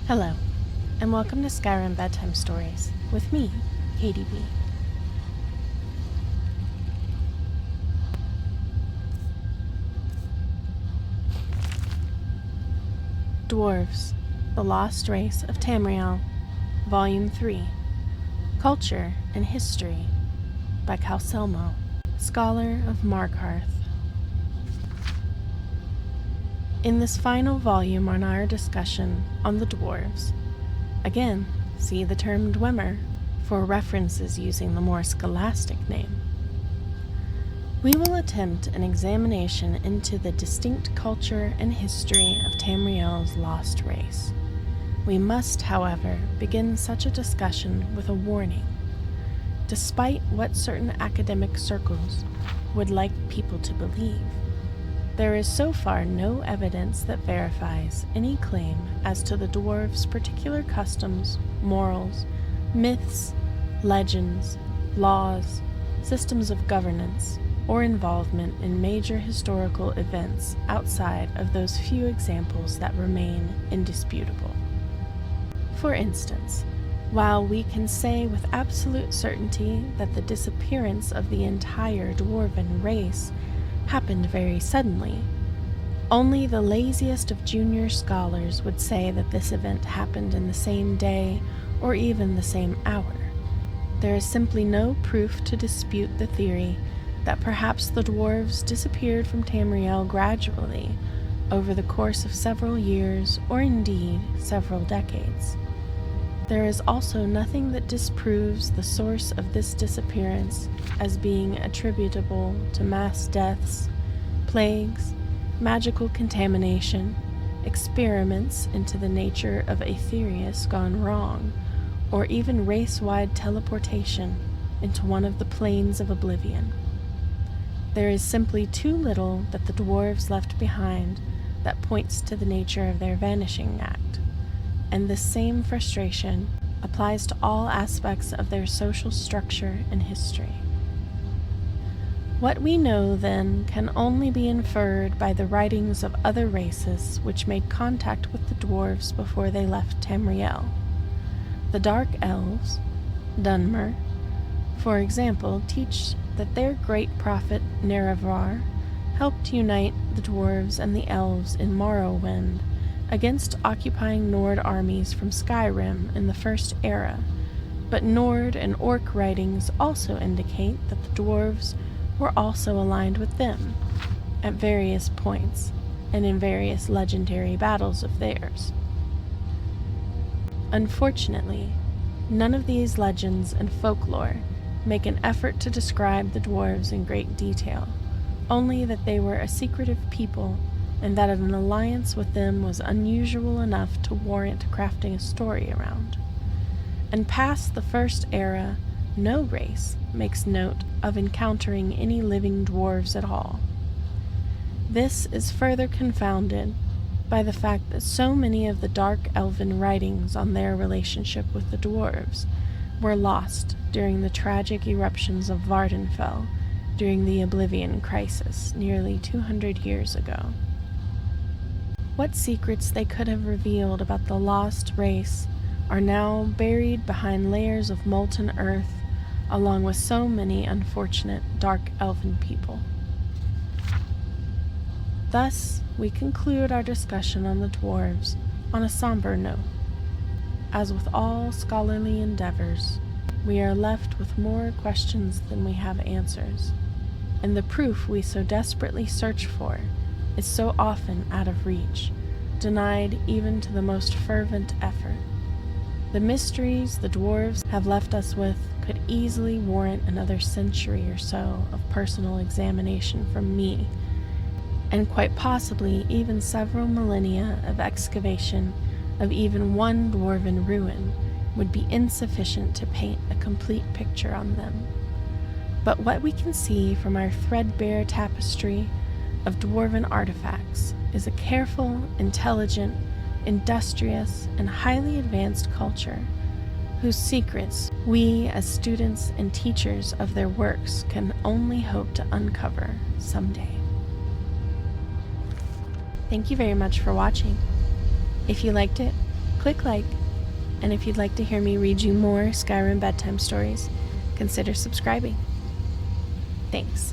Hello, and welcome to Skyrim Bedtime Stories with me, KDB. Dwarves, the Lost Race of Tamriel, Volume 3, Culture and History, by Calselmo, Scholar of Markarth. In this final volume on our discussion on the Dwarves, again, see the term Dwemer for references using the more scholastic name. We will attempt an examination into the distinct culture and history of Tamriel's lost race. We must, however, begin such a discussion with a warning. Despite what certain academic circles would like people to believe, there is so far no evidence that verifies any claim as to the dwarves' particular customs, morals, myths, legends, laws, systems of governance, or involvement in major historical events outside of those few examples that remain indisputable. For instance, while we can say with absolute certainty that the disappearance of the entire dwarven race happened very suddenly, only the laziest of junior scholars would say that this event happened in the same day or even the same hour. There is simply no proof to dispute the theory that perhaps the dwarves disappeared from Tamriel gradually over the course of several years or indeed several decades. There is also nothing that disproves the source of this disappearance as being attributable to mass deaths, plagues, magical contamination, experiments into the nature of Aetherius gone wrong, or even race-wide teleportation into one of the planes of oblivion. There is simply too little that the dwarves left behind that points to the nature of their vanishing act. And this same frustration applies to all aspects of their social structure and history. What we know, then, can only be inferred by the writings of other races which made contact with the dwarves before they left Tamriel. The Dark Elves, Dwemer, for example, teach that their great prophet Nerevar helped unite the dwarves and the elves in Morrowind against occupying Nord armies from Skyrim in the First Era, but Nord and Orc writings also indicate that the dwarves were also aligned with them at various points and in various legendary battles of theirs. Unfortunately, none of these legends and folklore make an effort to describe the dwarves in great detail, only that they were a secretive people and that an alliance with them was unusual enough to warrant crafting a story around. And past the First Era, no race makes note of encountering any living dwarves at all. This is further confounded by the fact that so many of the dark elven writings on their relationship with the dwarves were lost during the tragic eruptions of Vardenfell during the Oblivion Crisis nearly 200 years ago. What secrets they could have revealed about the lost race are now buried behind layers of molten earth, along with so many unfortunate dark elven people. Thus, we conclude our discussion on the dwarves on a somber note. As with all scholarly endeavors, we are left with more questions than we have answers, and the proof we so desperately search for is so often out of reach, denied even to the most fervent effort. The mysteries the dwarves have left us with could easily warrant another century or so of personal examination from me, and quite possibly even several millennia of excavation of even one dwarven ruin would be insufficient to paint a complete picture on them. But what we can see from our threadbare tapestry of dwarven artifacts is a careful, intelligent, industrious, and highly advanced culture whose secrets we as students and teachers of their works can only hope to uncover someday. Thank you very much for watching. If you liked it, quick like. And if you'd like to hear me read you more Skyrim Bedtime Stories, consider subscribing. Thanks.